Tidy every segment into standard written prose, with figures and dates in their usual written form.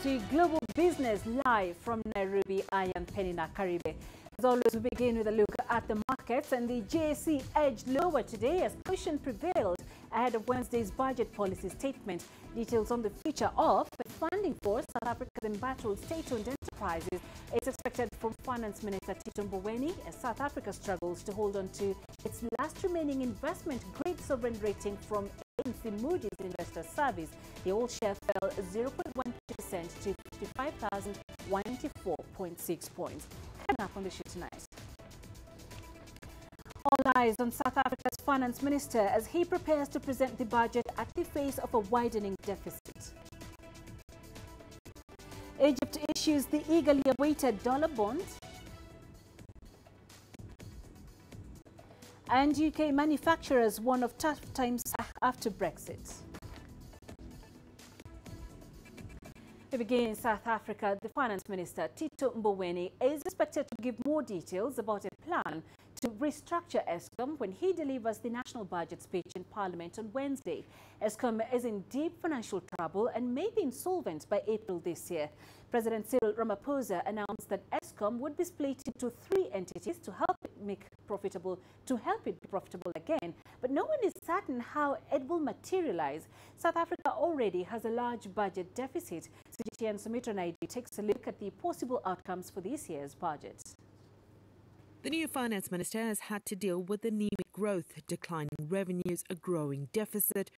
to Global Business live from Nairobi. I am Peninah, Karibe. As always, we begin with a look at the markets, and the JSE edged lower today as caution prevailed ahead of Wednesday's budget policy statement. Details on the future of funding for South Africa's embattled state-owned enterprises is expected from Finance Minister Tito Mboweni as South Africa struggles to hold on to its last remaining investment-grade sovereign rating from agency Moody's Investor Service. The all-share fell 0.1% to 55,194.6 points. Coming up on the show tonight. All eyes on South Africa's finance minister as he prepares to present the budget at the face of a widening deficit. Egypt issues the eagerly awaited dollar bond. And UK manufacturers warn of tough times after Brexit. We begin in South Africa. The finance minister, Tito Mboweni, is expected to give more details about a plan to restructure Eskom when he delivers the national budget speech in Parliament on Wednesday. Eskom is in deep financial trouble and may be insolvent by April this year. President Cyril Ramaphosa announced that Eskom would be split into 3 entities to help it be profitable again. But no one is certain how it will materialize. South Africa already has a large budget deficit. CGTN Sumitra Naidu takes a look at the possible outcomes for this year's budget. The new finance minister has had to deal with anemic growth, declining revenues, a growing deficit,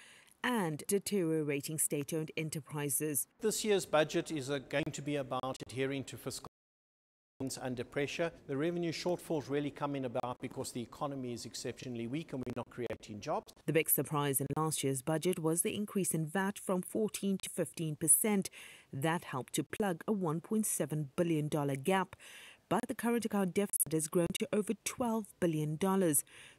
and deteriorating state-owned enterprises. This year's budget is going to be about adhering to fiscal under pressure. The revenue shortfalls really come in about because the economy is exceptionally weak and we're not creating jobs. The big surprise in last year's budget was the increase in VAT from 14 to 15%. That helped to plug a $1.7 billion gap. But the current account deficit has grown to over $12 billion.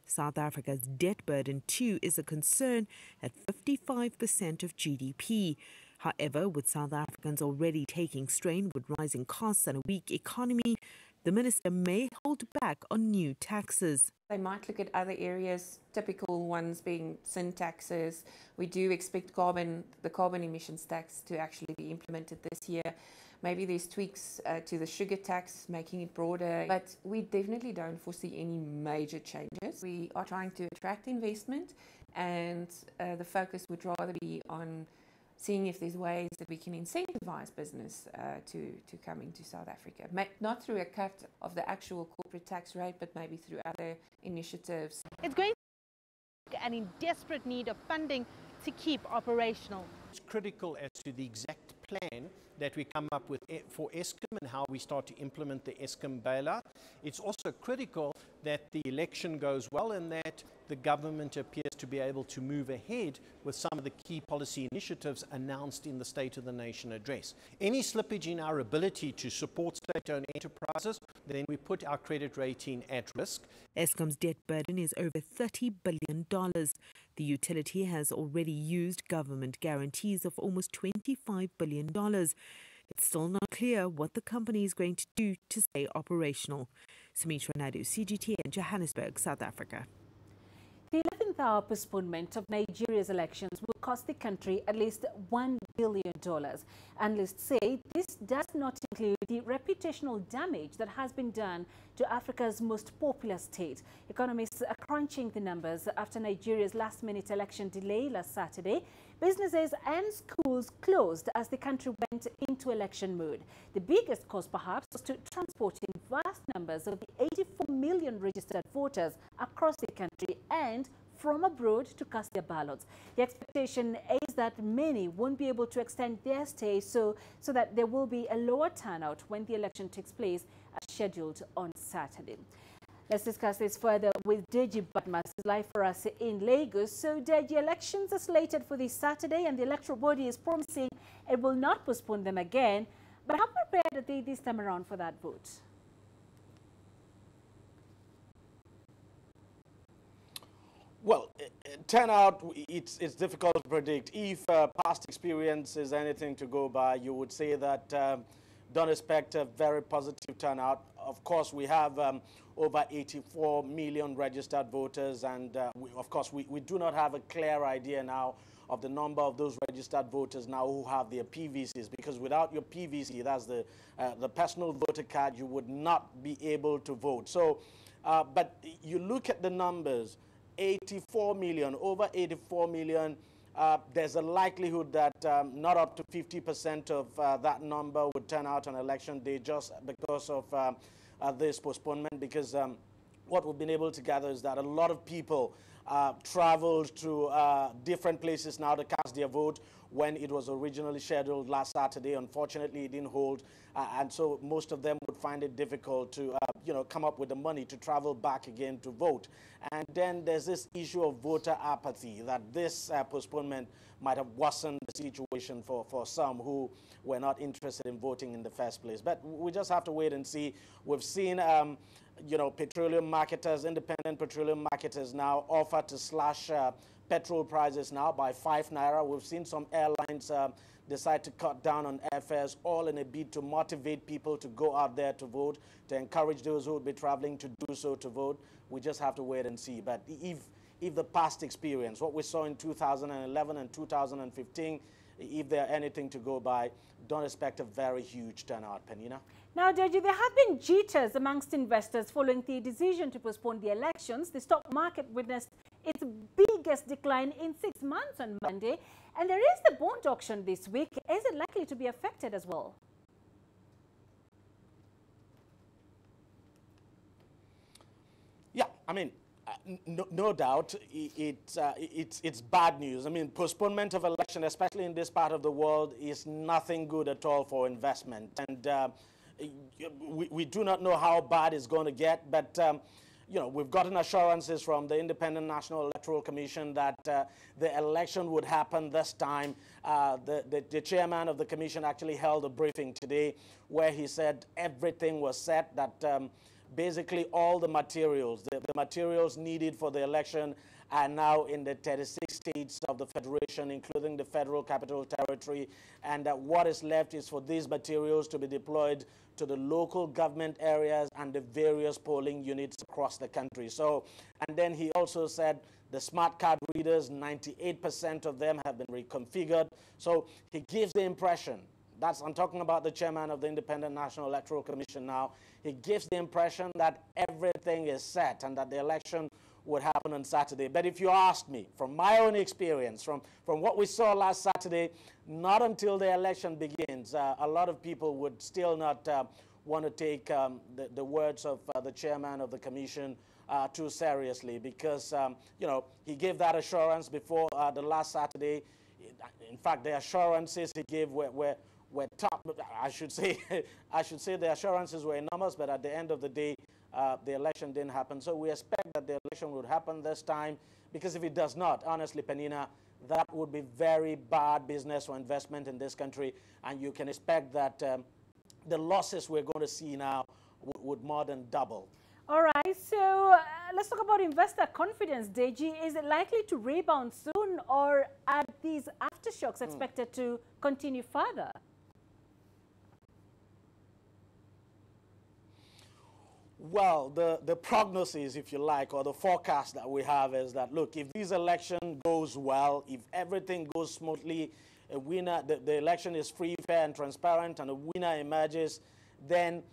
South Africa's debt burden, too, is a concern at 55% of GDP. However, with South Africans already taking strain with rising costs and a weak economy, the minister may hold back on new taxes. They might look at other areas, typical ones being sin taxes. We do expect the carbon emissions tax to actually be implemented this year. Maybe there's tweaks to the sugar tax, making it broader, but we definitely don't foresee any major changes. We are trying to attract investment, and the focus would rather be on seeing if there's ways that we can incentivize business to come into South Africa. Not through a cut of the actual corporate tax rate, but maybe through other initiatives. It's going to be in desperate need of funding to keep operational. It's critical as to the exact plan that we come up with for Eskom and how we start to implement the Eskom bailout. It's also critical that the election goes well and that the government appears to be able to move ahead with some of the key policy initiatives announced in the State of the Nation address. Any slippage in our ability to support state-owned enterprises, then we put our credit rating at risk. Eskom's debt burden is over $30 billion. The utility has already used government guarantees of almost $25 billion. It's still not clear what the company is going to do to stay operational. Sumitra Naidu, CGTN, Johannesburg, South Africa. The 11th hour postponement of Nigeria's elections will cost the country at least $1 billion. Analysts say this does not include the reputational damage that has been done to Africa's most populous state. Economists are crunching the numbers after Nigeria's last-minute election delay last Saturday. Businesses and schools closed as the country went into election mode. The biggest cost, perhaps, was to transporting vast numbers of the 84 million registered voters across the country and from abroad to cast their ballots. The expectation is that many won't be able to extend their stay so that there will be a lower turnout when the election takes place as scheduled on Saturday. Let's discuss this further with Deji Batmas, who's live for us in Lagos. So, Deji, elections are slated for this Saturday, and the electoral body is promising it will not postpone them again. But how prepared are they this time around for that vote? Well, turnout, it's difficult to predict. If past experience is anything to go by, you would say that don't expect a very positive turnout. Of course, we have over 84 million registered voters, and of course, we do not have a clear idea now of the number of those registered voters now who have their PVCs, because without your PVC, that's the personal voter card, you would not be able to vote. So, but you look at the numbers, 84 million, over 84 million, there's a likelihood that not up to 50% of that number would turn out on election day just because of this postponement, because what we've been able to gather is that a lot of people traveled to different places now to cast their vote when it was originally scheduled last Saturday. Unfortunately, it didn't hold, and so most of them would find it difficult to come up with the money to travel back again to vote. And then there's this issue of voter apathy, that this postponement might have worsened the situation for some who were not interested in voting in the first place. But we just have to wait and see. We've seen petroleum marketers, independent petroleum marketers now offer to slash petrol prices now by 5 naira. We've seen some airlines decide to cut down on airfares, all in a bid to motivate people to go out there to vote, to encourage those who will be traveling to do so to vote. We just have to wait and see. But if the past experience, what we saw in 2011 and 2015, if there are anything to go by, don't expect a very huge turnout, Peninah. Now, Deji, there have been jitters amongst investors following the decision to postpone the elections. The stock market witnessed its biggest decline in 6 months on Monday. And there is the bond auction this week. Is it likely to be affected as well? Yeah, I mean, no doubt it's bad news. I mean, postponement of election, especially in this part of the world, is nothing good at all for investment. And we do not know how bad it's going to get, but we've gotten assurances from the Independent National Electoral Commission that the election would happen this time. The chairman of the commission actually held a briefing today where he said everything was set, that basically all the materials, the materials needed for the election are now in the 36 states of the Federation, including the Federal Capital Territory, and that what is left is for these materials to be deployed to the local government areas and the various polling units across the country. So, and then he also said the smart card readers, 98% of them have been reconfigured. So he gives the impression, I'm talking about the chairman of the Independent National Electoral Commission now, he gives the impression that everything is set and that the election would happen on Saturday. But if you ask me, from my own experience, from what we saw last Saturday, not until the election begins, a lot of people would still not want to take the words of the chairman of the commission too seriously, because, he gave that assurance before the last Saturday. In fact, the assurances he gave were top. I should say the assurances were enormous, but at the end of the day, the election didn't happen. So we expect that the election would happen this time, because if it does not, honestly, Peninah, that would be very bad business for investment in this country, and you can expect that the losses we're going to see now would more than double. All right, so let's talk about investor confidence, Deji. Is it likely to rebound soon, or are these aftershocks expected to continue further? Well, the prognosis, if you like, or the forecast that we have is that, look, if this election goes well, if everything goes smoothly, a winner, the election is free, fair, and transparent, and a winner emerges, then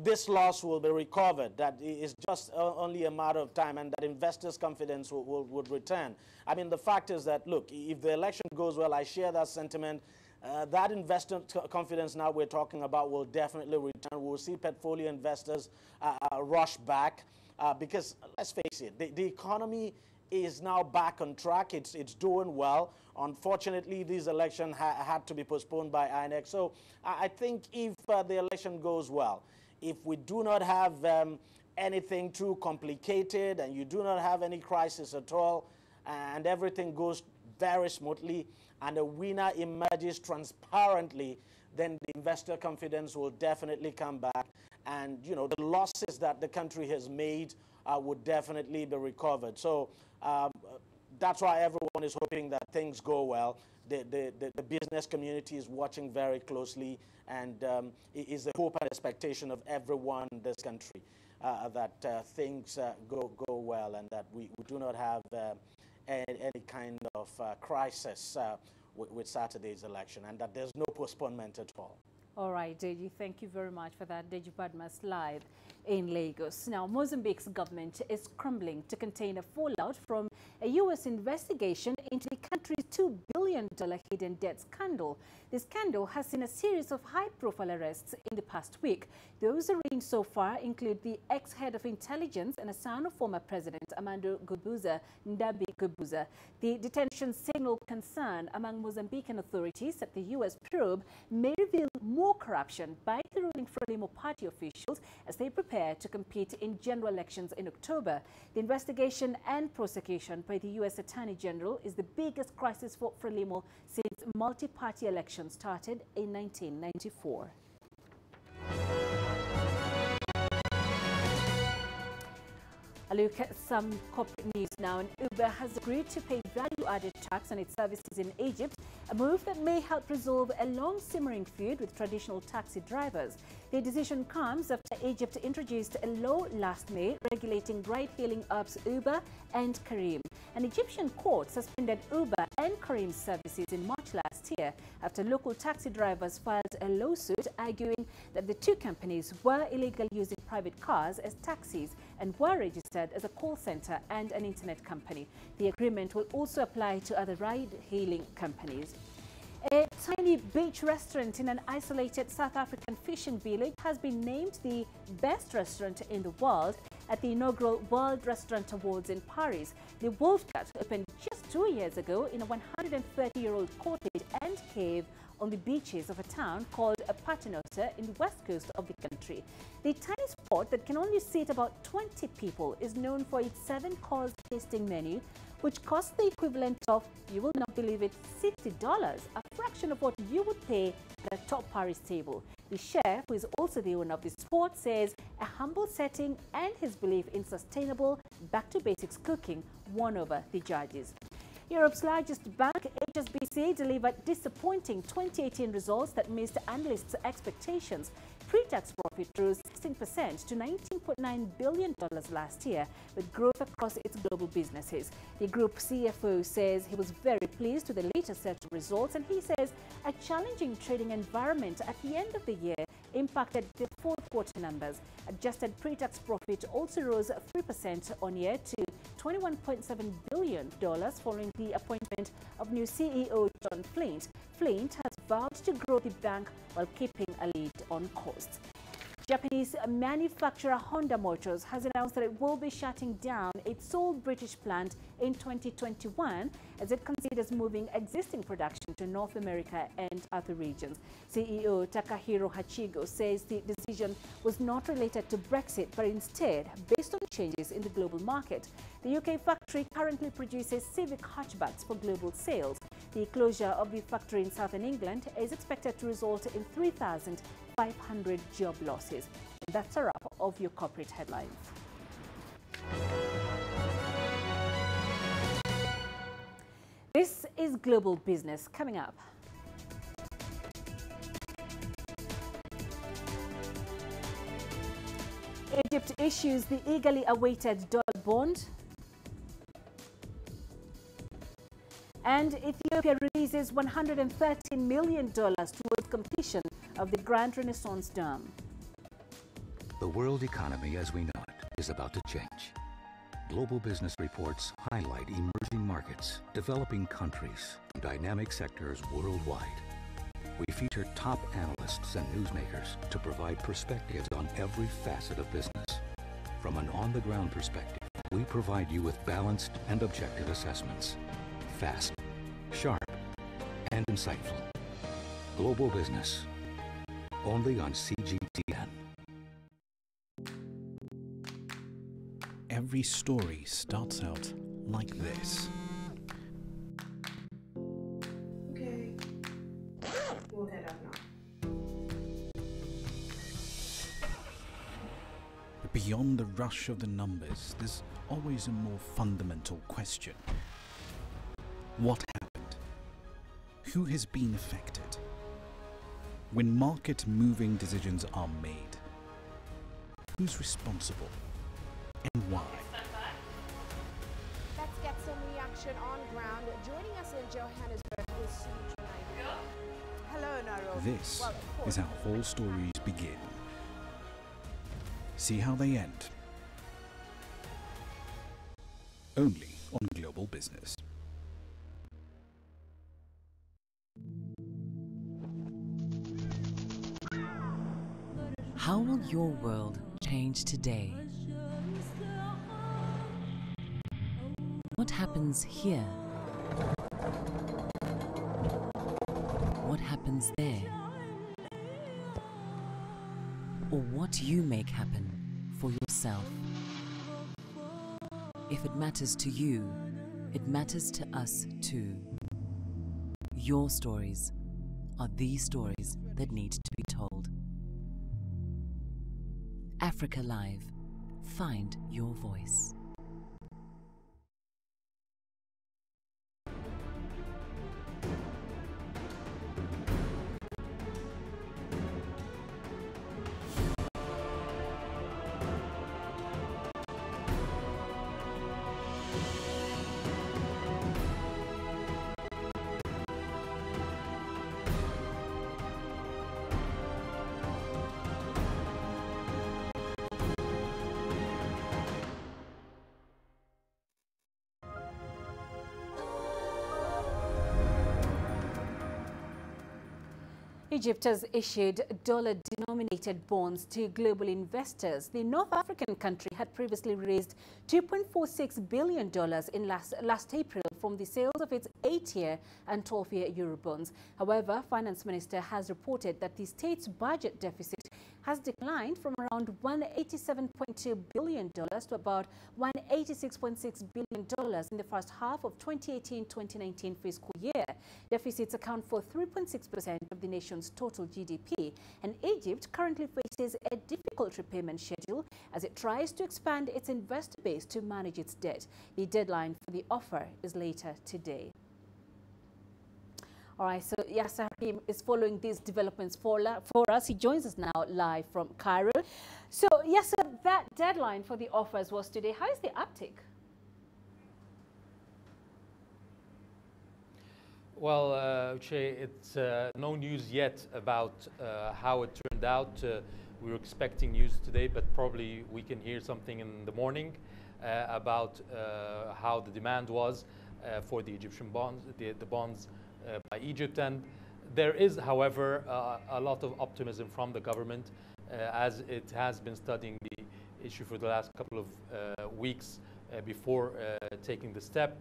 this loss will be recovered. That is just only a matter of time, and that investors' confidence would return. I mean, the fact is that, look, if the election goes well, I share that sentiment. That investor confidence now we're talking about will definitely return. We'll see portfolio investors rush back because, let's face it, the economy is now back on track. It's doing well. Unfortunately, this election had to be postponed by INEC. So I think if the election goes well, if we do not have anything too complicated and you do not have any crisis at all, and everything goes very smoothly, and a winner emerges transparently, then the investor confidence will definitely come back. And, the losses that the country has made would definitely be recovered. So that's why everyone is hoping that things go well. The business community is watching very closely, and it is the hope and expectation of everyone in this country that things go well, and that we do not have any kind of crisis with Saturday's election, and that there's no postponement at all. All right, Deji, thank you very much for that. Deji Badmas live in Lagos. Now, Mozambique's government is scrambling to contain a fallout from a U.S. investigation into the country's $2 billion hidden debt scandal. The scandal has seen a series of high-profile arrests in the past week. Those arraigned so far include the ex-head of intelligence and a son of former President Armando Guebuza, Ndabi Guebuza. The detention signaled concern among Mozambican authorities that the U.S. probe may reveal more corruption by the ruling Frelimo party officials as they prepare to compete in general elections in October. The investigation and prosecution by the U.S. Attorney General is the biggest crisis for Frelimo since multi-party elections started in 1994. A look at some corporate news now. And Uber has agreed to pay value-added tax on its services in Egypt, a move that may help resolve a long-simmering feud with traditional taxi drivers. The decision comes after Egypt introduced a law last May regulating ride-hailing apps Uber and Karibe. An Egyptian court suspended Uber and Karibe's services in March last year after local taxi drivers filed a lawsuit arguing that the two companies were illegal using private cars as taxis and were registered as a call center and an internet company. The agreement will also apply to other ride-hailing companies. A tiny beach restaurant in an isolated South African fishing village has been named the best restaurant in the world at the inaugural World Restaurant Awards in Paris. The Wolf Cut opened just 2 years ago in a 130-year-old cottage and cave on the beaches of a town called Peninah in the west coast of the country. The tiny spot that can only seat about 20 people is known for its 7-course tasting menu, which costs the equivalent of, you will not believe it, $60, a fraction of what you would pay at a top Paris table. The chef, who is also the owner of the spot, says a humble setting and his belief in sustainable, back-to-basics cooking won over the judges. Europe's largest bank, HSBC, delivered disappointing 2018 results that missed analysts' expectations. Pre-tax profit rose 16% to $19.9 billion last year, with growth across its global businesses. The group CFO says he was very pleased with the latest set of results, and he says a challenging trading environment at the end of the year impacted the fourth quarter numbers. Adjusted pre-tax profit also rose 3% on year to $21.7 billion following the appointment of new CEO John Flint. Flint has vowed to grow the bank while keeping a lead on costs. Japanese manufacturer Honda Motors has announced that it will be shutting down its sole British plant in 2021 as it considers moving existing production to North America and other regions. CEO Takahiro Hachigo says the decision was not related to Brexit, but instead based on changes in the global market. The UK factory currently produces Civic hatchbacks for global sales. The closure of the factory in southern England is expected to result in 3,500 job losses. And that's a wrap of your corporate headlines. This is Global Business coming up. Egypt issues the eagerly awaited dollar bond. And Ethiopia releases $113 million towards completion of the Grand Renaissance Dam. The world economy as we know it is about to change. Global business reports highlight emerging markets, developing countries, and dynamic sectors worldwide. We feature top analysts and newsmakers to provide perspectives on every facet of business. From an on-the-ground perspective, we provide you with balanced and objective assessments. Fast, sharp, and insightful. Global Business, only on CGTN. Every story starts out like this. Okay. We'll head up now. But beyond the rush of the numbers, there's always a more fundamental question. What happened? Who has been affected? When market-moving decisions are made, who's responsible and why? Let's get some reaction situation on ground. Joining us in Johannesburg is CGTN. Hello, Nairobi. This is how whole stories begin. See how they end. Only on Global Business. How will your world change today? What happens here? What happens there? Or what you make happen for yourself? If it matters to you, it matters to us too. Your stories are the stories that need to be told. Africa Live. Find your voice. Egypt has issued dollar-denominated bonds to global investors. The North African country had previously raised $2.46 billion in last April from the sales of its 8-year and 12-year Eurobonds. However, Finance Minister has reported that the state's budget deficit has declined from around $187.2 billion to about $186.6 billion in the first half of 2018-2019 fiscal year. Deficits account for 3.6% of the nation's total GDP, and Egypt currently faces a difficult repayment schedule as it tries to expand its investor base to manage its debt. The deadline for the offer is later today. All right, so Yasser Hakim is following these developments for us. He joins us now live from Cairo. So, Yasser, that deadline for the offers was today. How is the uptick? Well, Che, it's no news yet about how it turned out. We were expecting news today, but probably we can hear something in the morning about how the demand was for the Egyptian bonds, the bonds by Egypt. And there is, however, a lot of optimism from the government as it has been studying the issue for the last couple of weeks before taking the step,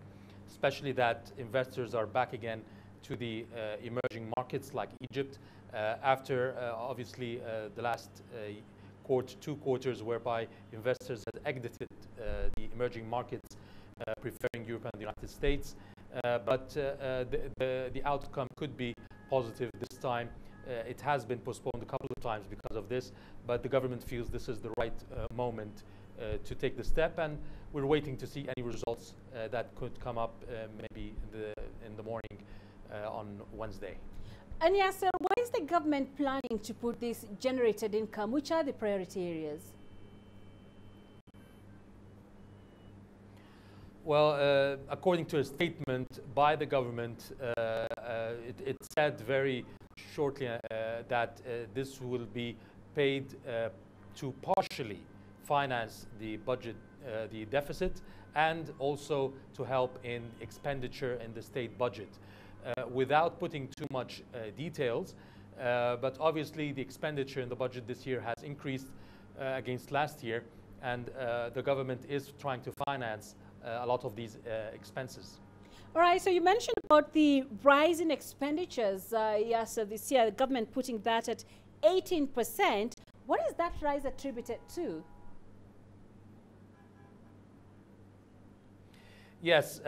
especially that investors are back again to the emerging markets like Egypt after obviously the last two quarters whereby investors had exited the emerging markets preferring Europe and the United States. But the outcome could be positive this time. It has been postponed a couple of times because of this, but the government feels this is the right moment to take the step, and we're waiting to see any results that could come up maybe in the morning on Wednesday. And Yasser, what is the government planning to put this generated income? Which are the priority areas? Well, according to a statement by the government, it said very shortly that this will be paid to partially finance the budget, the deficit, and also to help in expenditure in the state budget, without putting too much details. But obviously the expenditure in the budget this year has increased against last year, and the government is trying to finance a lot of these expenses. All right, so you mentioned about the rise in expenditures, yes, this year, the government putting that at 18%. What is that rise attributed to? Yes,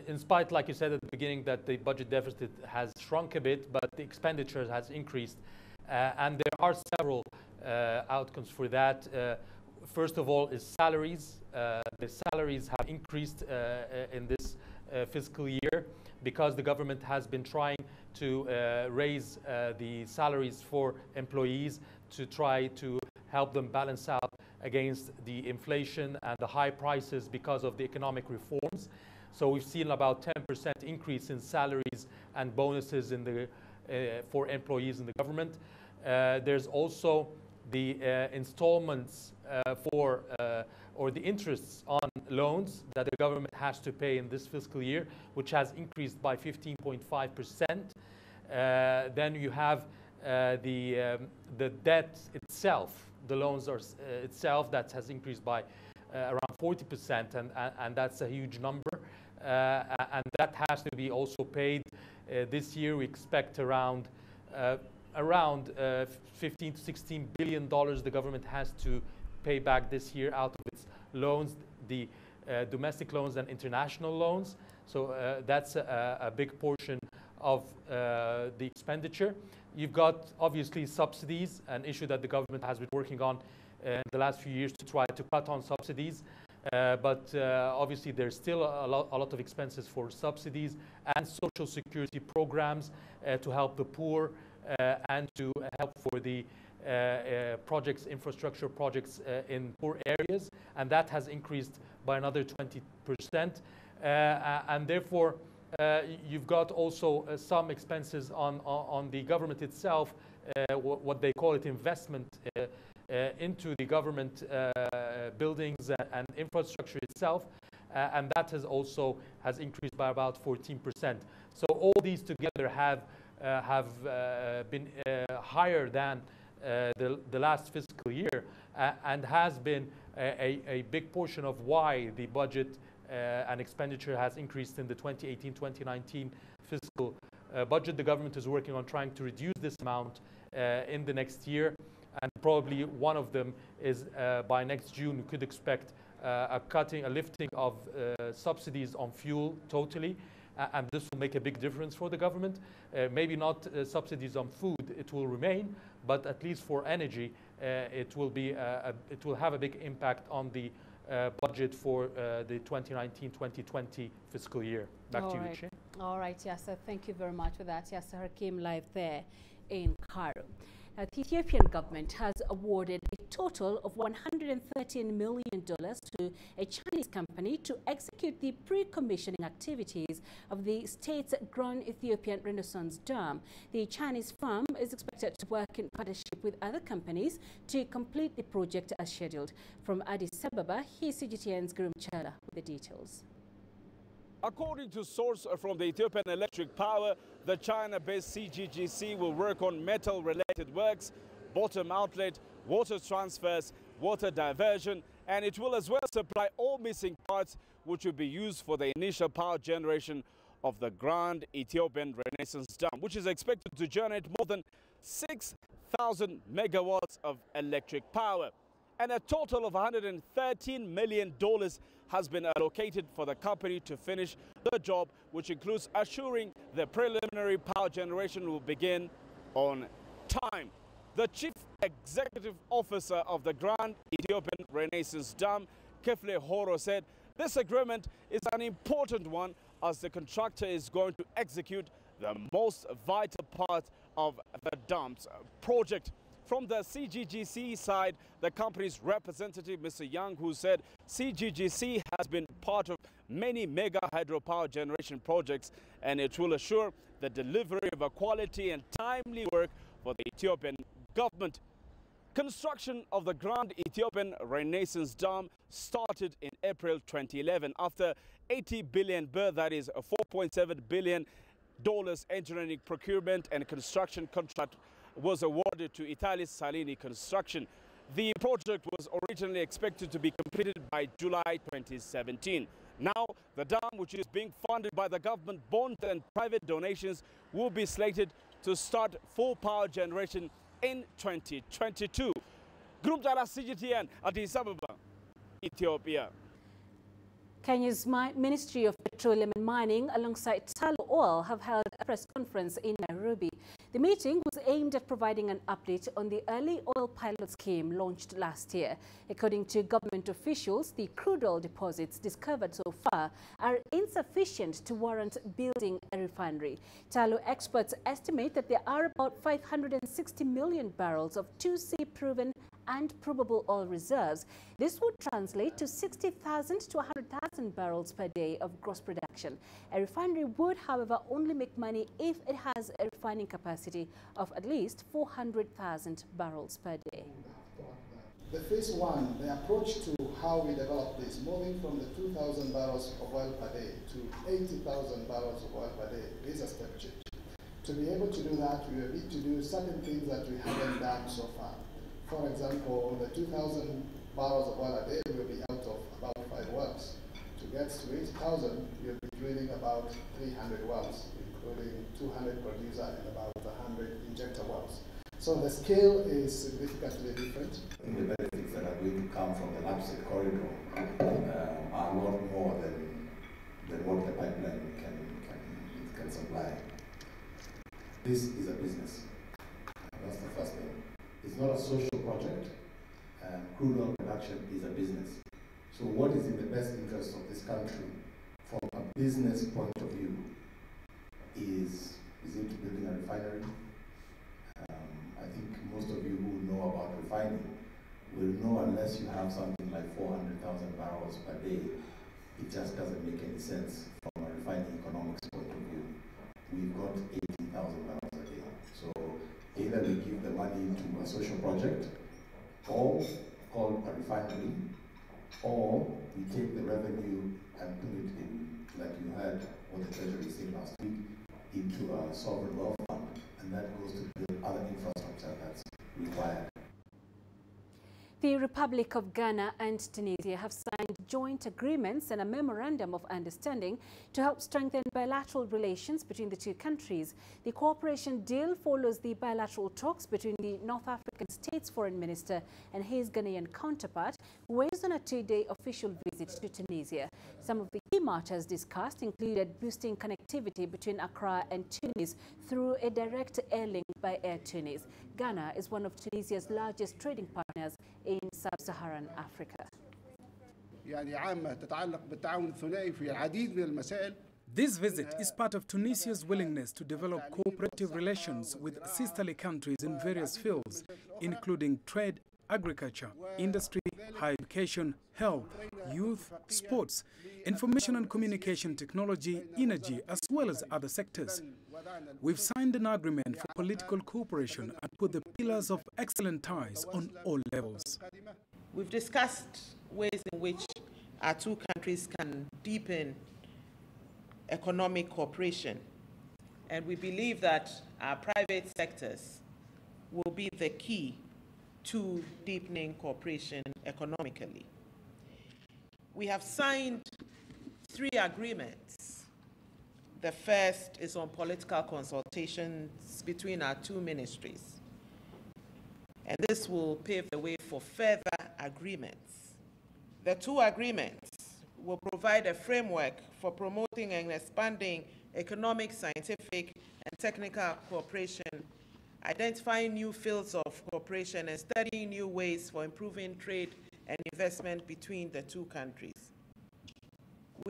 in spite, like you said at the beginning, that the budget deficit has shrunk a bit, but the expenditure has increased. And there are several outcomes for that. First of all is salaries. The salaries have increased in this fiscal year because the government has been trying to raise the salaries for employees to try to help them balance out against the inflation and the high prices because of the economic reforms. So we've seen about 10% increase in salaries and bonuses in the, for employees in the government. There's also the installments or the interests on loans that the government has to pay in this fiscal year, which has increased by 15.5%. Then you have the debt itself, the loans are, itself, that has increased by around 40%, and that's a huge number. And that has to be also paid this year. We expect around 15 to 16 billion dollars the government has to pay back this year out of its loans, the domestic loans and international loans. So that's a big portion of the expenditure. You've got obviously subsidies, an issue that the government has been working on in the last few years to try to cut on subsidies. But obviously there's still a lot of expenses for subsidies and social security programs to help the poor and to help for the projects, infrastructure projects in poor areas, and that has increased by another 20%. And therefore, you've got also some expenses on the government itself, what they call it investment into the government buildings and infrastructure itself, and that has increased by about 14%. So all these together have been higher than the last fiscal year, and has been a big portion of why the budget and expenditure has increased in the 2018-2019 fiscal budget. The government is working on trying to reduce this amount in the next year, and probably one of them is by next June we could expect a lifting of subsidies on fuel totally, and this will make a big difference for the government. Maybe not subsidies on food, it will remain, but at least for energy, it will have a big impact on the budget for the 2019-2020 fiscal year. Back to you, Che. All right, Yasser, thank you very much for that. Yasser Hakim live there in Cairo. The Ethiopian government has awarded a total of $113 million to a Chinese company to execute the pre-commissioning activities of the state's Grand Ethiopian Renaissance Dam. The Chinese firm is expected to work in partnership with other companies to complete the project as scheduled. From Addis Ababa, here's CGTN's Gurum Chala with the details. According to source from the Ethiopian Electric Power, the China-based CGGC will work on metal-related works, bottom outlet, water transfers, water diversion, and it will as well supply all missing parts which will be used for the initial power generation of the Grand Ethiopian Renaissance Dam, which is expected to generate more than 6,000 megawatts of electric power. And a total of $113 million has been allocated for the company to finish the job, which includes assuring the preliminary power generation will begin on time. The Chief Executive Officer of the Grand Ethiopian Renaissance Dam, Kifle Horo, said this agreement is an important one as the contractor is going to execute the most vital part of the dam's project. From the CGGC side, the company's representative, Mr. Young, who said CGGC has been part of many mega hydropower generation projects, and it will assure the delivery of a quality and timely work for the Ethiopian government. Construction of the Grand Ethiopian Renaissance Dam started in April 2011 after 80 billion birr, that is $4.7 billion engineering procurement and construction contract was awarded to Italy's Salini Construction. The project was originally expected to be completed by July 2017. Now, the dam, which is being funded by the government bond and private donations, will be slated to start full power generation in 2022. Group Data CGTN, Addis Ababa, Ethiopia. Kenya's Ministry of Petroleum and Mining alongside Tullow Oil have held a press conference in Nairobi. The meeting was aimed at providing an update on the early oil pilot scheme launched last year. According to government officials, the crude oil deposits discovered so far are insufficient to warrant building a refinery. Tullow experts estimate that there are about 560 million barrels of 2C proven and probable oil reserves. This would translate to 60,000 to 100,000 100,000 barrels per day of gross production. A refinery would, however, only make money if it has a refining capacity of at least 400,000 barrels per day. The phase one, the approach to how we develop this, moving from the 2,000 barrels of oil per day to 80,000 barrels of oil per day, is a step change. To be able to do that, we will need to do certain things that we haven't done so far. For example, the 2,000 barrels of oil a day will be out of about 5 wells. To get to 8,000, we'll be drilling about 300 wells, including 200 producer and about 100 injector wells. So the scale is significantly different. I think the benefits that are going to come from the LAPSET corridor are a lot more than what the pipeline can supply. This is a business. That's the first thing. It's not a social project. Crude oil production is a business. So what is in the best interest of this country from a business point of view is it building a refinery? I think most of you who know about refining will know unless you have something like 400,000 barrels per day, it just doesn't make any sense from a refining economics point of view. We've got 80,000 barrels a day. So either we give the money to a social project, or call a refinery, or we take the revenue and put it in, like you heard what the Treasury said last week, into a sovereign wealth fund, and that goes to build other infrastructure that's required. The Republic of Ghana and Tunisia have signed joint agreements and a memorandum of understanding to help strengthen bilateral relations between the two countries. The cooperation deal follows the bilateral talks between the North African state's foreign minister and his Ghanaian counterpart, who is on a 2-day official visit to Tunisia. Some of the key matters discussed included boosting connectivity between Accra and Tunis through a direct air link by Air Tunis. Ghana is one of Tunisia's largest trading partners in sub-Saharan Africa. This visit is part of Tunisia's willingness to develop cooperative relations with sisterly countries in various fields, including trade, agriculture, industry, higher education, health, youth, sports, information and communication technology, energy, as well as other sectors. We've signed an agreement for political cooperation and put the pillars of excellent ties on all levels. We've discussed ways in which our two countries can deepen economic cooperation, and we believe that our private sectors will be the key to deepening cooperation economically. We have signed 3 agreements. The first is on political consultations between our 2 ministries, and this will pave the way for further agreements. The 2 agreements will provide a framework for promoting and expanding economic, scientific, and technical cooperation, identifying new fields of cooperation, and studying new ways for improving trade and investment between the 2 countries.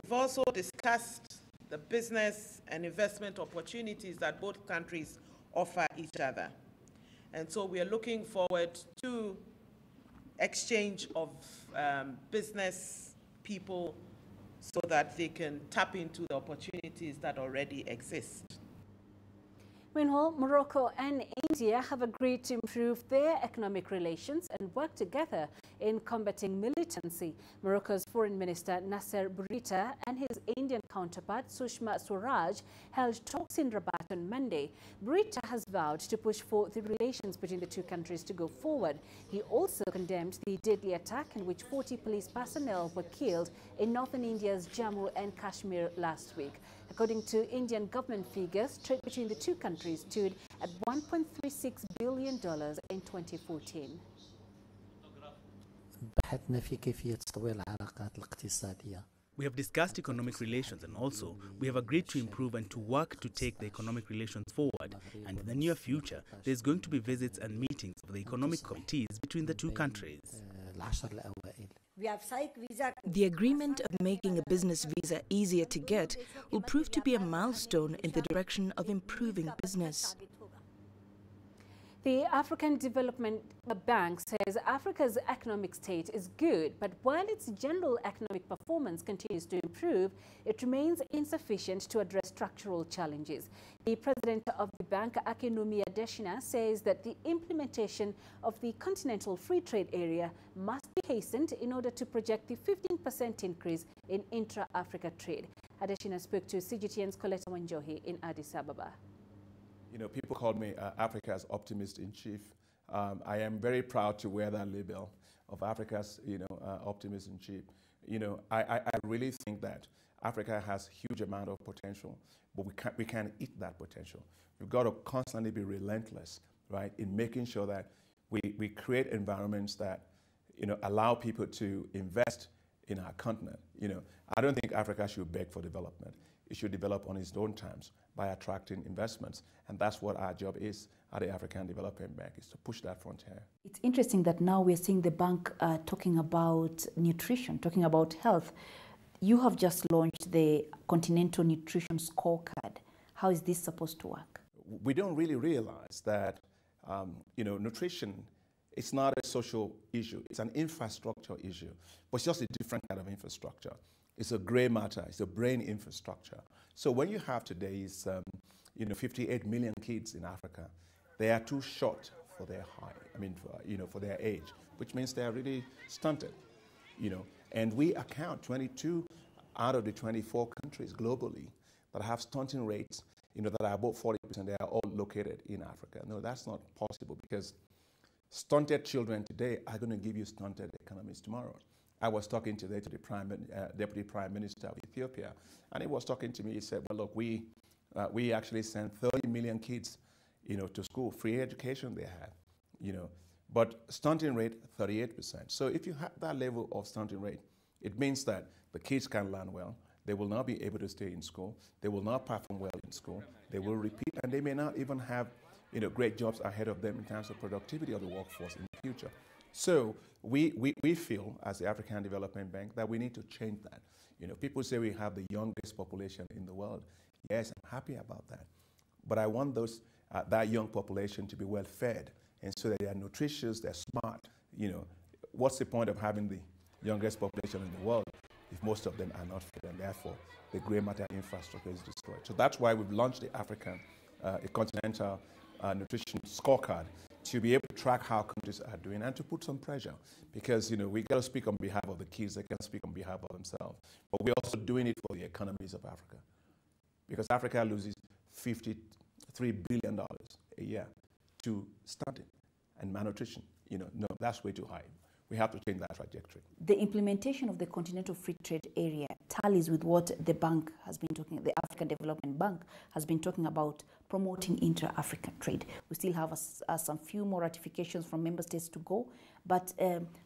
We've also discussed the business and investment opportunities that both countries offer each other. And so we are looking forward to exchange of business people so that they can tap into the opportunities that already exist. Meanwhile, Morocco and India have agreed to improve their economic relations and work together in combating militancy. Morocco's Foreign Minister Nasser Bourita and his Indian counterpart Sushma Swaraj held talks in Rabat on Monday. Bourita has vowed to push for the relations between the 2 countries to go forward. He also condemned the deadly attack in which 40 police personnel were killed in northern India's Jammu and Kashmir last week. According to Indian government figures, trade between the 2 countries stood at $1.36 billion in 2014. We have discussed economic relations, and also we have agreed to improve and to work to take the economic relations forward. And in the near future, there's going to be visits and meetings of the economic committees between the 2 countries. The agreement of making a business visa easier to get will prove to be a milestone in the direction of improving business. The African Development Bank says Africa's economic state is good, but while its general economic performance continues to improve, it remains insufficient to address structural challenges. The president of the bank, Akinwumi Adesina, says that the implementation of the Continental Free Trade Area must be hastened in order to project the 15% increase in intra-Africa trade. Adesina spoke to CGTN's Coletta Wanjohi in Addis Ababa. You know, people call me Africa's optimist in chief. I am very proud to wear that label of Africa's, optimist in chief. You know, I really think that Africa has huge amount of potential, but we can't eat that potential. We've got to constantly be relentless, right, in making sure that we create environments that, allow people to invest in our continent. I don't think Africa should beg for development. It should develop on its own terms by attracting investments. And that's what our job is at the African Development Bank, is to push that frontier. It's interesting that now we're seeing the bank talking about nutrition, talking about health. You have just launched the Continental Nutrition Scorecard. How is this supposed to work? We don't really realize that, nutrition is not a social issue. It's an infrastructure issue, but it's just a different kind of infrastructure. It's a gray matter. It's a brain infrastructure. So when you have today's, 58 million kids in Africa, they are too short for their for their age, which means they are really stunted, And we account 22 out of the 24 countries globally that have stunting rates, that are above 40%. They are all located in Africa. No, that's not possible, because stunted children today are going to give you stunted economies tomorrow. I was talking today to the Deputy Prime Minister of Ethiopia, and he was talking to me. He said, well, look, we actually send 30 million kids, to school, free education they have, but stunting rate, 38%. So if you have that level of stunting rate, it means that the kids can learn well. They will not be able to stay in school. They will not perform well in school. They will repeat, and they may not even have, great jobs ahead of them in terms of productivity of the workforce in the future. So we feel, as the African Development Bank, that we need to change that. People say we have the youngest population in the world. Yes, I'm happy about that. But I want that young population to be well fed, and so that they are nutritious, they're smart. What's the point of having the youngest population in the world if most of them are not fed, and therefore the gray matter infrastructure is destroyed? So that's why we've launched the African, a Continental Nutrition Scorecard, to be able to track how countries are doing and to put some pressure, because we got to speak on behalf of the kids. They can speak on behalf of themselves, but we're also doing it for the economies of Africa, because Africa loses $53 billion a year to stunting and malnutrition. No, that's way too high. We have to change that trajectory. The implementation of the Continental Free Trade Area tallies with what the bank has been talking, the African Development Bank has been talking about, promoting intra-African trade. We still have some few more ratifications from member states to go, but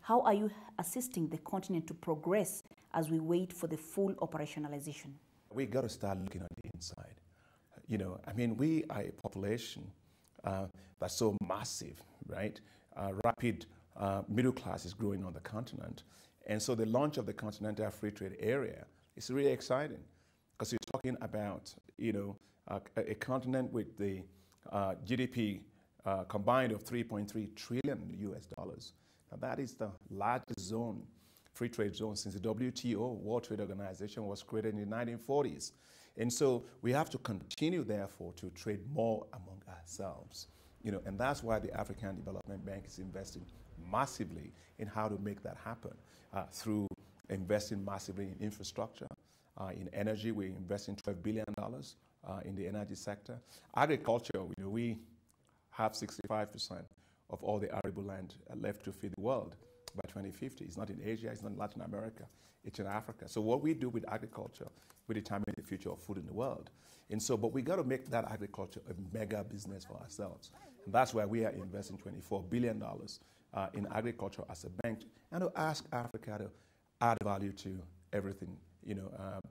how are you assisting the continent to progress as we wait for the full operationalization? We got to start looking at the inside. We are a population that's so massive, right? Rapid middle class is growing on the continent. And so the launch of the Continental Free Trade Area is really exciting, because you're talking about, a continent with the GDP combined of $3.3 trillion US dollars. Now that is the largest zone, free trade zone, since the WTO, World Trade Organization, was created in the 1940s. And so we have to continue, therefore, to trade more among ourselves. And that's why the African Development Bank is investing massively in how to make that happen, through investing massively in infrastructure. In energy, we're investing $12 billion in the energy sector. Agriculture, we have 65% of all the arable land left to feed the world by 2050. It's not in Asia, it's not in Latin America, it's in Africa. So what we do with agriculture, we determine the future of food in the world. And so, but we got to make that agriculture a mega business for ourselves. And that's why we are investing $24 billion in agriculture as a bank, and to ask Africa to add value to everything,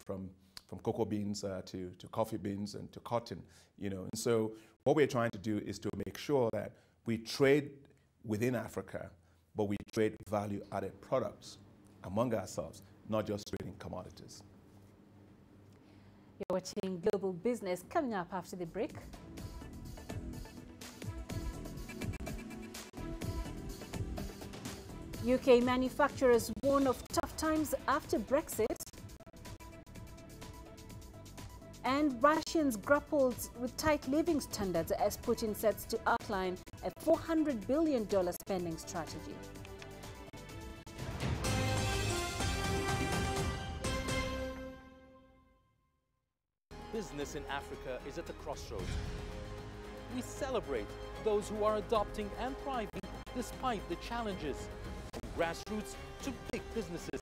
from cocoa beans to coffee beans and to cotton, And so what we're trying to do is to make sure that we trade within Africa, but we trade value-added products among ourselves, not just trading commodities. You're watching Global Business. Coming up after the break. UK manufacturers warn of tough times after Brexit. And Russians grappled with tight living standards as Putin sets to outline a $400 billion spending strategy. Business in Africa is at a crossroads. We celebrate those who are adopting and thriving despite the challenges, from grassroots to big businesses.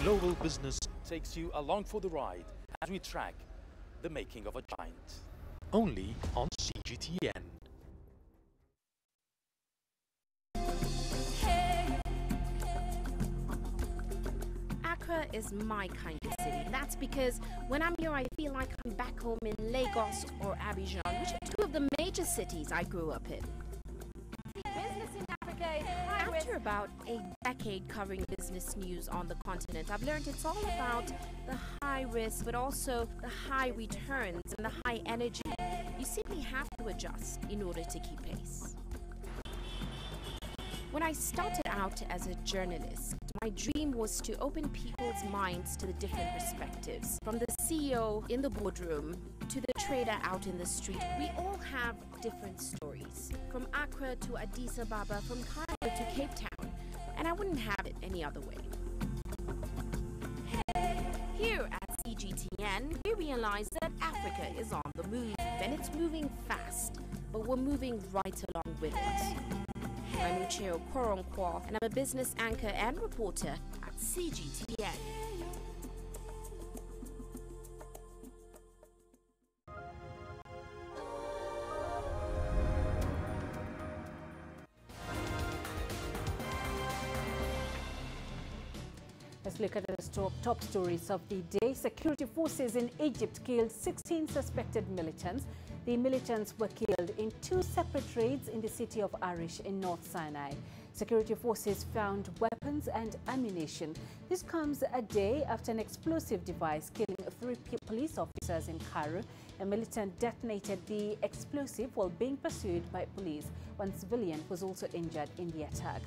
Global Business takes you along for the ride as we track the making of a giant. Only on CGTN. Accra is my kind of city. That's because when I'm here, I feel like I'm back home in Lagos or Abidjan, which are two of the major cities I grew up in. Business in Africa is high risk. After about a decade covering business news on the continent, I've learned it's all about the high risk, but also the high returns and the high energy. You simply have to adjust in order to keep pace. When I started out as a journalist, my dream was to open people's minds to the different perspectives. From the CEO in the boardroom to the trader out in the street, we all have different stories. From Accra to Addis Ababa, from Cairo to Cape Town, and I wouldn't have it any other way. Here at CGTN, we realize that Africa is on the move, and it's moving fast, but we're moving right along with it. I'm Ucheo Koronkwo, and I'm a business anchor and reporter at CGTN. Let's look at the top stories of the day. Security forces in Egypt killed 16 suspected militants. The militants were killed in 2 separate raids in the city of Arish in North Sinai. Security forces found weapons and ammunition. This comes a day after an explosive device killing 3 police officers in Cairo. A militant detonated the explosive while being pursued by police. One civilian was also injured in the attack.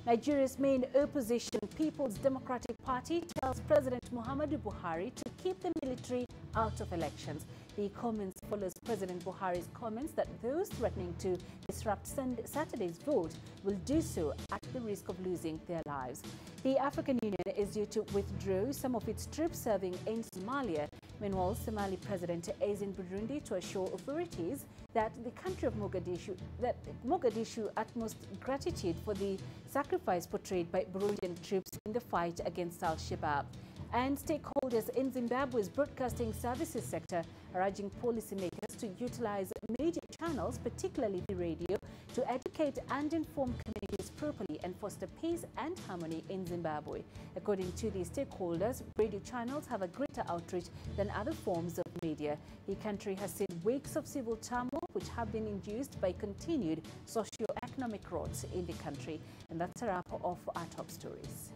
Nigeria's main opposition, People's Democratic Party, tells President Muhammadu Buhari to keep the military out of elections. The comments follows President Buhari's comments that those threatening to disrupt Saturday's vote will do so at the risk of losing their lives. The African Union is due to withdraw some of its troops serving in Somalia. Meanwhile, Somali President is in Burundi to assure authorities that the country of Mogadishu utmost gratitude for the sacrifice portrayed by Burundian troops in the fight against Al-Shabaab. And stakeholders in Zimbabwe's broadcasting services sector are urging policymakers to utilize media channels, particularly the radio, to educate and inform communities properly and foster peace and harmony in Zimbabwe. According to the stakeholders, radio channels have a greater outreach than other forms of media. The country has seen weeks of civil turmoil which have been induced by continued socio-economic riots in the country. And that's a wrap of our top stories.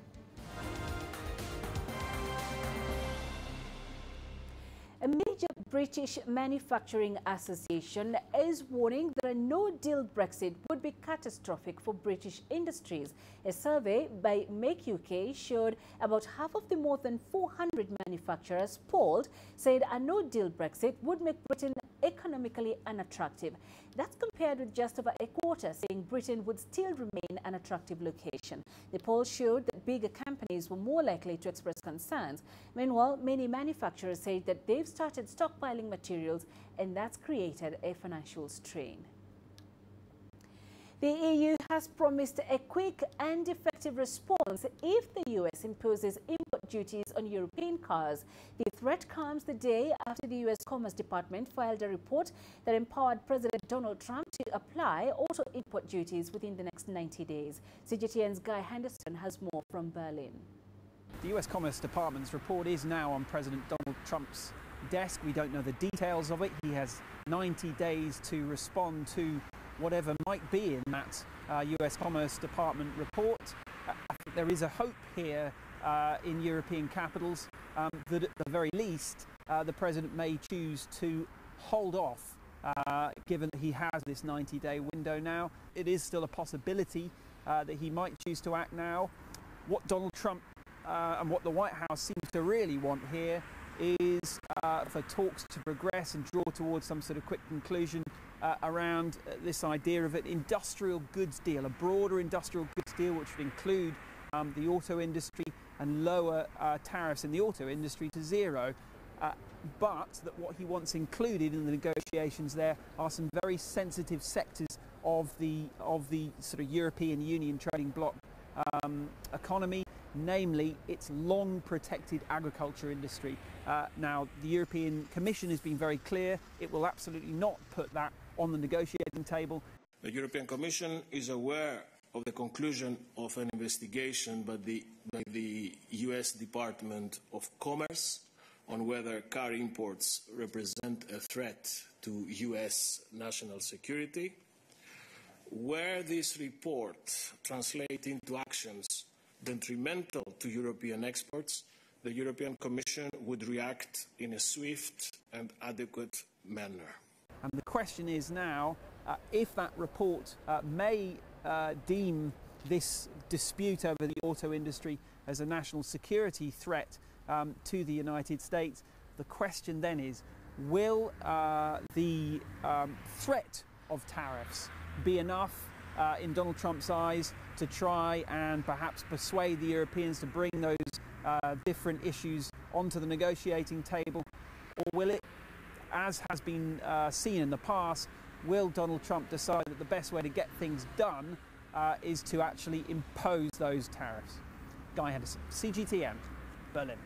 A major British manufacturing association is warning that a no-deal Brexit would be catastrophic for British industries. A survey by Make UK showed about half of the more than 400 manufacturers polled said a no-deal Brexit would make Britain economically unattractive. That's compared with just over a quarter saying Britain would still remain an attractive location. The poll showed that bigger companies were more likely to express concerns. Meanwhile, many manufacturers say that they've started stockpiling materials, and that's created a financial strain. The EU has promised a quick and effective response if the US imposes import duties on European cars. The threat comes the day after the US Commerce Department filed a report that empowered President Donald Trump to apply auto import duties within the next 90 days. CGTN's Guy Henderson has more from Berlin. The US Commerce Department's report is now on President Donald Trump's desk. We don't know the details of it. He has 90 days to respond to whatever might be in that US Commerce Department report. I think there is a hope here in European capitals that at the very least the President may choose to hold off given that he has this 90-day window now. It is still a possibility that he might choose to act now. What Donald Trump and what the White House seems to really want here is for talks to progress and draw towards some sort of quick conclusion around this idea of an industrial goods deal, a broader industrial goods deal which would include the auto industry and lower tariffs in the auto industry to zero. But that what he wants included in the negotiations there are some very sensitive sectors of the sort of European Union trading bloc economy, namely its long protected agriculture industry. Now, the European Commission has been very clear it will absolutely not put that on the negotiating table. The European Commission is aware of the conclusion of an investigation by the US Department of Commerce on whether car imports represent a threat to US national security. Where this report translates into actions detrimental to European exports, the European Commission would react in a swift and adequate manner. And the question is now, if that report may deem this dispute over the auto industry as a national security threat to the United States, the question then is, will the threat of tariffs be enough in Donald Trump's eyes to try and perhaps persuade the Europeans to bring those different issues onto the negotiating table? Or will it, as has been seen in the past, will Donald Trump decide that the best way to get things done is to actually impose those tariffs? Guy Henderson, CGTN, Berlin.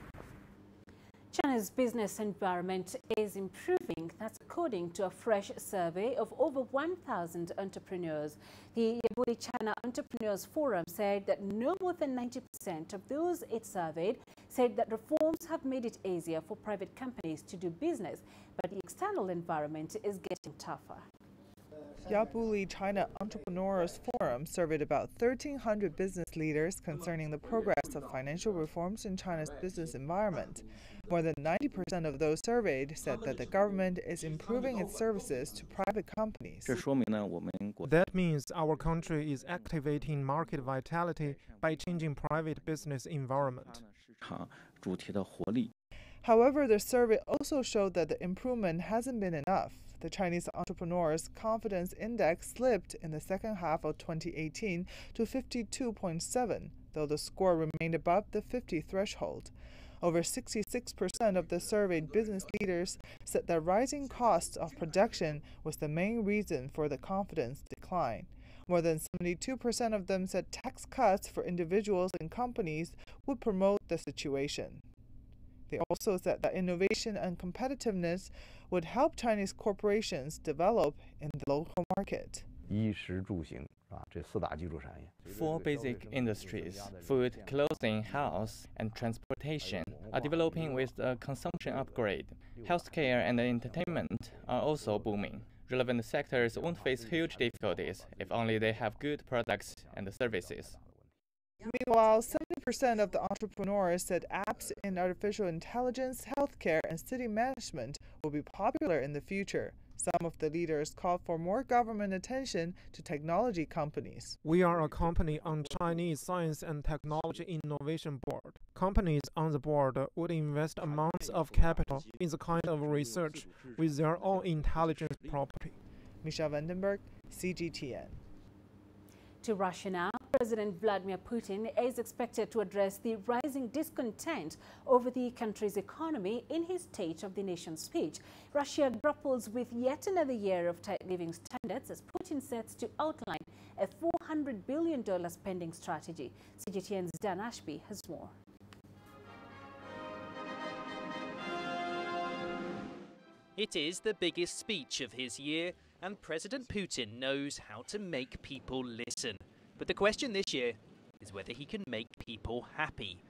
China's business environment is improving. That's according to a fresh survey of over 1,000 entrepreneurs. The Yabuli China Entrepreneurs Forum said that no more than 90% of those it surveyed said that reforms have made it easier for private companies to do business, but the external environment is getting tougher. Yabuli China Entrepreneurs Forum surveyed about 1,300 business leaders concerning the progress of financial reforms in China's business environment. More than 90% of those surveyed said that the government is improving its services to private companies. That means our country is activating market vitality by changing private business environment. However, the survey also showed that the improvement hasn't been enough. The Chinese Entrepreneurs Confidence Index slipped in the second half of 2018 to 52.7, though the score remained above the 50 threshold. Over 66% of the surveyed business leaders said that rising costs of production was the main reason for the confidence decline. More than 72% of them said tax cuts for individuals and companies would promote the situation. They also said that innovation and competitiveness would help Chinese corporations develop in the local market. Four basic industries, food, clothing, health, and transportation, are developing with a consumption upgrade. Healthcare and entertainment are also booming. Relevant sectors won't face huge difficulties if only they have good products and services. Meanwhile, 70% of the entrepreneurs said apps in artificial intelligence, healthcare, and city management will be popular in the future. Some of the leaders called for more government attention to technology companies. We are a company on Chinese Science and Technology Innovation Board. Companies on the board would invest amounts of capital in the kind of research with their own intelligence property. Michelle Vandenberg, CGTN. To Russia now, President Vladimir Putin is expected to address the rising discontent over the country's economy in his State of the Nation speech. Russia grapples with yet another year of tight living standards as Putin sets to outline a $400 billion spending strategy. CGTN's Dan Ashby has more. It is the biggest speech of his year, and President Putin knows how to make people listen. But the question this year is whether he can make people happy.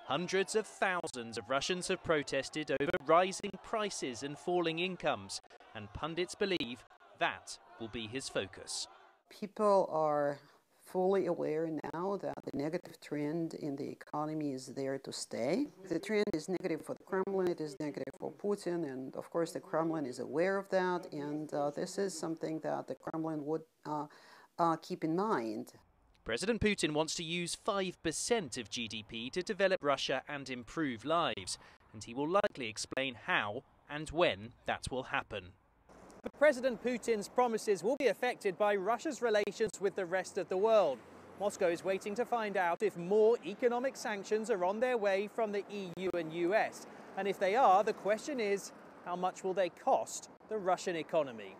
Hundreds of thousands of Russians have protested over rising prices and falling incomes, and pundits believe that will be his focus. People are fully aware now know that the negative trend in the economy is there to stay. The trend is negative for the Kremlin, it is negative for Putin, and of course the Kremlin is aware of that, and this is something that the Kremlin would keep in mind. President Putin wants to use 5% of GDP to develop Russia and improve lives, and he will likely explain how and when that will happen. But President Putin's promises will be affected by Russia's relations with the rest of the world. Moscow is waiting to find out if more economic sanctions are on their way from the EU and US. And if they are, the question is, how much will they cost the Russian economy?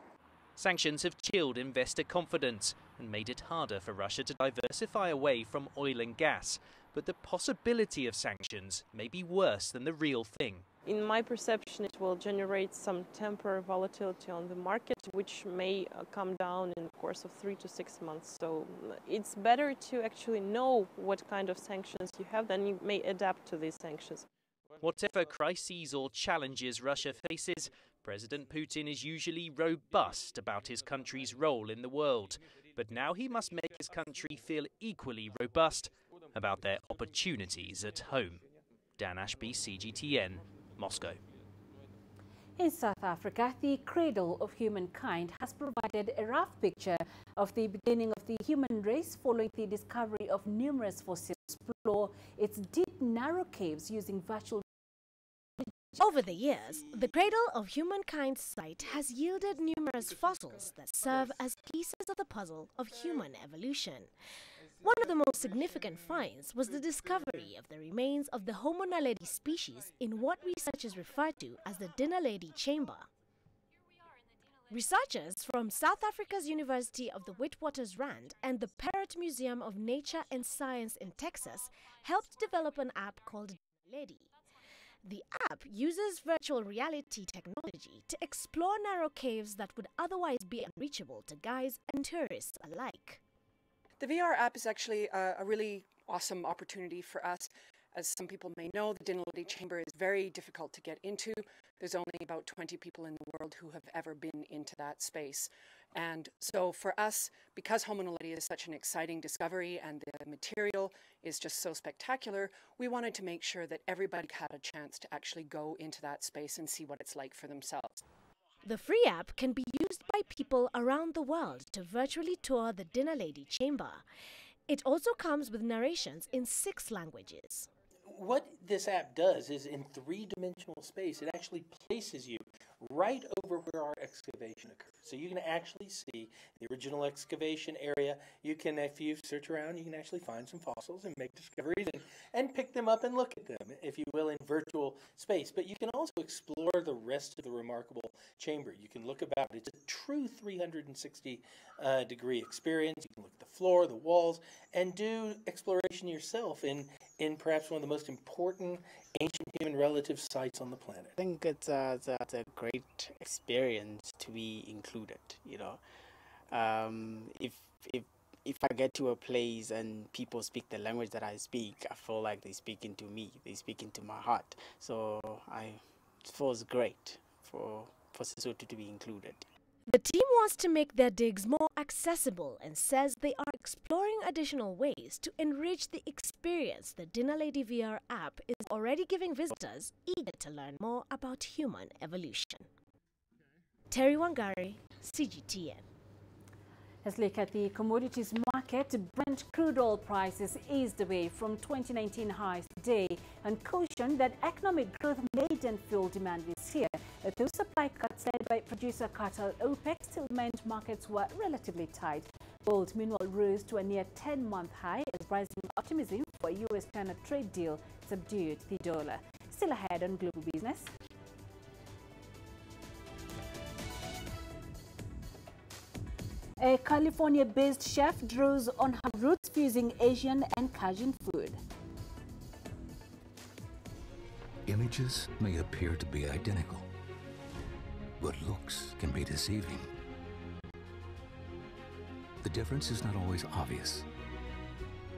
Sanctions have chilled investor confidence and made it harder for Russia to diversify away from oil and gas. But the possibility of sanctions may be worse than the real thing. In my perception, it will generate some temporary volatility on the market, which may come down in the course of 3 to 6 months. So it's better to actually know what kind of sanctions you have, then you may adapt to these sanctions. Whatever crises or challenges Russia faces, President Putin is usually robust about his country's role in the world. But now he must make his country feel equally robust about their opportunities at home. Dan Ashby, CGTN, Moscow. In South Africa, the Cradle of Humankind has provided a rough picture of the beginning of the human race following the discovery of numerous fossils to explore its deep, narrow caves using virtual. Over the years, the Cradle of Humankind site has yielded numerous fossils that serve as pieces of the puzzle of human evolution. One of the most significant finds was the discovery of the remains of the Homo naledi species in what researchers refer to as the Dinaledi chamber. Researchers from South Africa's University of the Witwatersrand and the Parrot Museum of Nature and Science in Texas helped develop an app called Dinaledi. The app uses virtual reality technology to explore narrow caves that would otherwise be unreachable to guides and tourists alike. The VR app is actually a really awesome opportunity for us. As some people may know, the Dinaledi chamber is very difficult to get into. There's only about 20 people in the world who have ever been into that space. And so for us, because Homo naledi is such an exciting discovery and the material is just so spectacular, we wanted to make sure that everybody had a chance to actually go into that space and see what it's like for themselves. The free app can be used by people around the world to virtually tour the Dinaledi chamber. It also comes with narrations in 6 languages. What this app does is in 3-dimensional space, it actually places you right over where our excavation occurs. So you can actually see the original excavation area. You can, if you search around, you can actually find some fossils and make discoveries and pick them up and look at them, if you will, in virtual space. But you can also explore the rest of the remarkable chamber. You can look about it. It's a true 360-degree experience. You can look at the floor, the walls, and do exploration yourself in perhaps one of the most important ancient human relative sites on the planet. I think it's a great experience to be included. You know, if I get to a place and people speak the language that I speak, I feel like they speak into me. They speak into my heart. So it feels great for Sesotho to be included. The team wants to make their digs more accessible and says they are exploring additional ways to enrich the experience. The Dinaledi VR app is already giving visitors eager to learn more about human evolution. Terry Wangari, CGTN. Let's look at the commodities market. Brent crude oil prices eased away from 2019 highs today and cautioned that economic growth may then fuel demand this year. Those supply cuts led by producer cartel OPEC still meant markets were relatively tight. Gold, meanwhile, rose to a near 10-month high as rising optimism for a US-China trade deal subdued the dollar. Still ahead on Global Business. A California-based chef draws on her roots fusing Asian and Cajun food. Images may appear to be identical, but looks can be deceiving. The difference is not always obvious.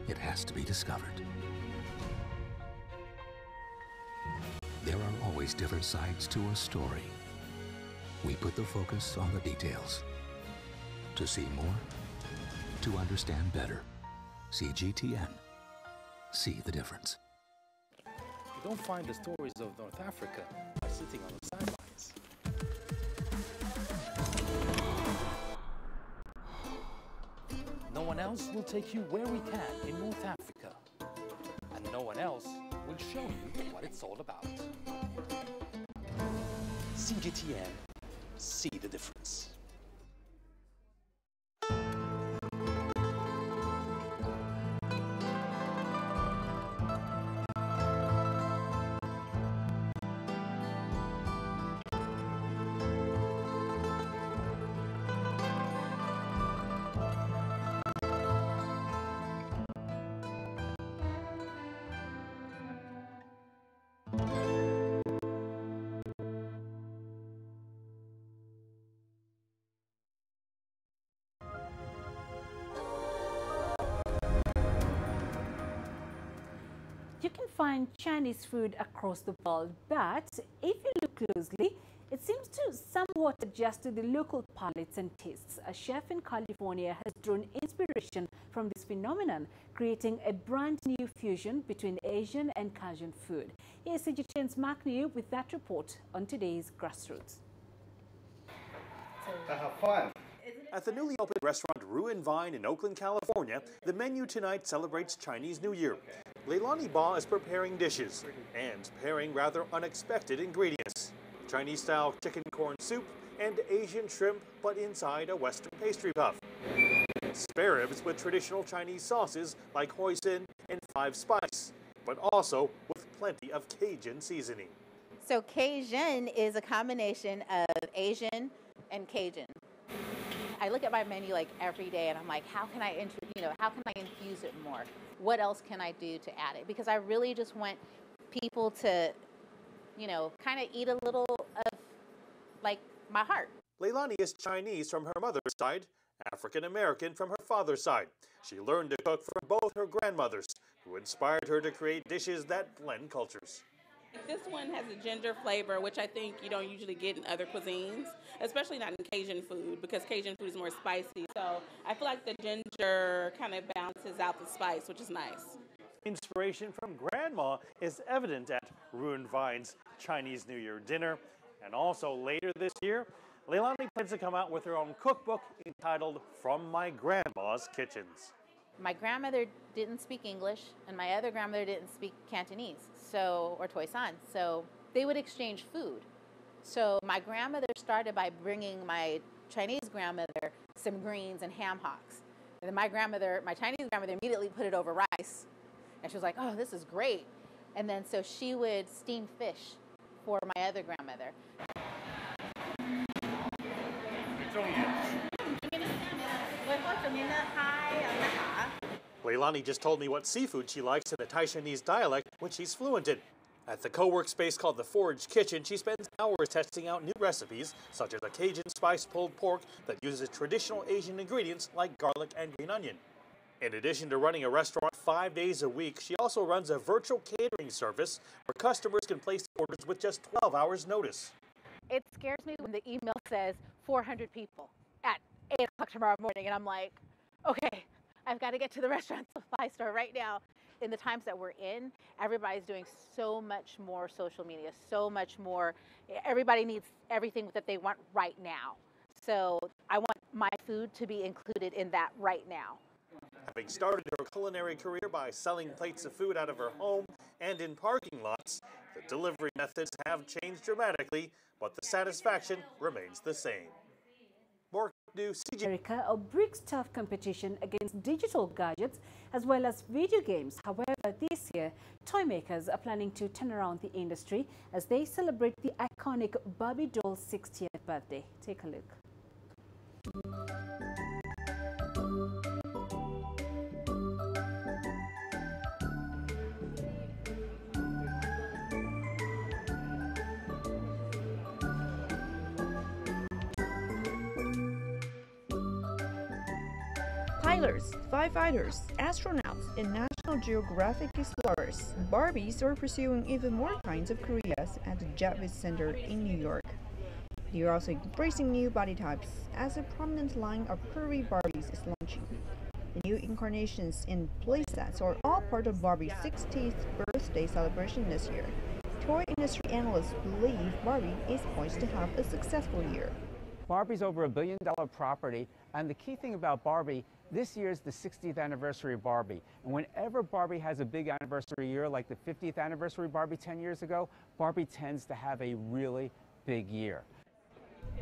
It has to be discovered. There are always different sides to a story. We put the focus on the details. To see more, to understand better. CGTN. See the difference. You don't find the stories of North Africa by sitting on the sidelines. No one else will take you where we can in North Africa. And no one else will show you what it's all about. CGTN. See the difference. You can find Chinese food across the world, but if you look closely, it seems to somewhat adjust to the local palates and tastes. A chef in California has drawn inspiration from this phenomenon, creating a brand new fusion between Asian and Cajun food. Here's CGTN's Mark New with that report on today's Grassroots. Have fun. At the newly opened restaurant Ruin Vine in Oakland, California, the menu tonight celebrates Chinese New Year. Leilani Ba is preparing dishes and pairing rather unexpected ingredients. Chinese-style chicken corn soup and Asian shrimp, but inside a Western pastry puff. Spare ribs with traditional Chinese sauces like hoisin and 5 spice, but also with plenty of Cajun seasoning. So Cajun is a combination of Asian and Cajun. I look at my menu like every day and I'm like, how can I infuse it more? What else can I do to add it? Because I really just want people to, kind of eat a little of like my heart. Leilani is Chinese from her mother's side, African American from her father's side. She learned to cook from both her grandmothers, who inspired her to create dishes that blend cultures. This one has a ginger flavor, which I think you don't usually get in other cuisines, especially not in Cajun food, because Cajun food is more spicy. So I feel like the ginger kind of balances out the spice, which is nice. Inspiration from Grandma is evident at Ruin Vine's Chinese New Year dinner. And also later this year, Leilani plans to come out with her own cookbook entitled From My Grandma's Kitchens. My grandmother didn't speak English, and my other grandmother didn't speak Cantonese, or Toisan, so they would exchange food. So my grandmother started by bringing my Chinese grandmother some greens and ham hocks. And then my Chinese grandmother immediately put it over rice. And she was like, oh, this is great. And then so she would steam fish for my other grandmother. Leilani just told me what seafood she likes in the Taishanese dialect, which she's fluent in. At the co-work space called the Forage Kitchen, she spends hours testing out new recipes, such as a Cajun spice pulled pork that uses traditional Asian ingredients like garlic and green onion. In addition to running a restaurant 5 days a week, she also runs a virtual catering service where customers can place orders with just 12 hours notice. It scares me when the email says 400 people at 8 o'clock tomorrow morning, and I'm like, okay, I've got to get to the restaurant supply store right now. In the times that we're in, everybody's doing so much more social media, so much more. Everybody needs everything that they want right now. So I want my food to be included in that right now. Having started her culinary career by selling plates of food out of her home and in parking lots, the delivery methods have changed dramatically, but the satisfaction remains the same. More news. America brings tough competition against digital gadgets as well as video games. However, this year, toy makers are planning to turn around the industry as they celebrate the iconic Barbie doll's 60th birthday. Take a look. Pilots, firefighters, astronauts, and National Geographic explorers, Barbies are pursuing even more kinds of careers at the Jetvis Center in New York. They are also embracing new body types as a prominent line of curvy Barbies is launching. The new incarnations in playsets are all part of Barbie's 60th birthday celebration this year. Toy industry analysts believe Barbie is poised to have a successful year. Barbie's over $1 billion property, and the key thing about Barbie, this year is the 60th anniversary of Barbie. And whenever Barbie has a big anniversary year, like the 50th anniversary of Barbie 10 years ago, Barbie tends to have a really big year.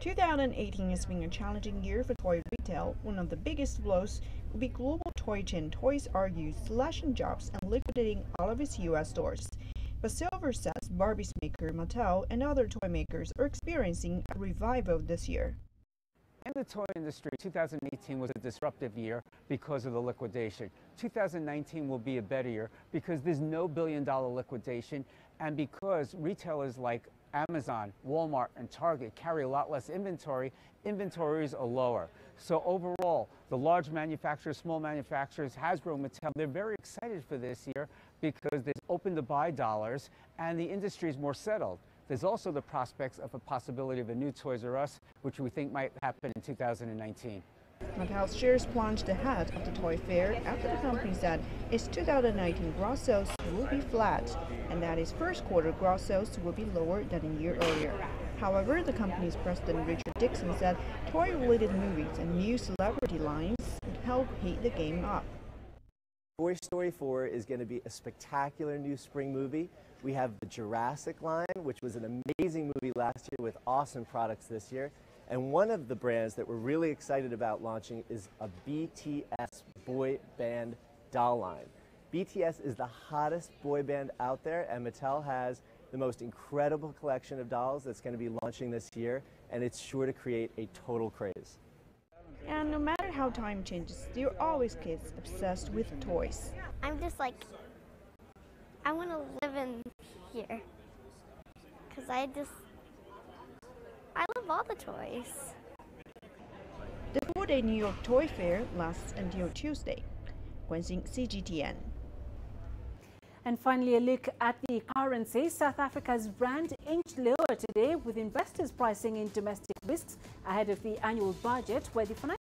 2018 has been a challenging year for toy retail. One of the biggest blows will be global toy chain Toys R Us slashing jobs and liquidating all of its U.S. stores. But Silver says Barbie's maker Mattel and other toy makers are experiencing a revival this year. In the toy industry, 2018 was a disruptive year because of the liquidation. 2019 will be a better year because there's no billion-dollar liquidation and because retailers like Amazon, Walmart, and Target carry a lot less inventory. Inventories are lower. So overall, the large manufacturers, small manufacturers, Hasbro, Mattel, they're very excited for this year because there's open-to-buy dollars and the industry is more settled. There's also the prospects of a possibility of a new Toys R Us, which we think might happen in 2019. Mattel's shares plunged ahead of the toy fair after the company said its 2019 gross sales will be flat and that its first quarter gross sales will be lower than a year earlier. However, the company's president Richard Dixon said toy-related movies and new celebrity lines would help heat the game up. Toy Story 4 is going to be a spectacular new spring movie. We have the Jurassic line, which was an amazing movie last year with awesome products this year. And one of the brands that we're really excited about launching is a BTS boy band doll line. BTS is the hottest boy band out there, and Mattel has the most incredible collection of dolls that's going to be launching this year, and it's sure to create a total craze. And no matter how time changes, there are always kids obsessed with toys. I'm just like, I want to live in here, because I love all the toys. The 4-day New York Toy Fair lasts until Tuesday. Guanxing, CGTN. And finally, a look at the currency. South Africa's rand inched lower today, with investors pricing in domestic risks ahead of the annual budget, where the financial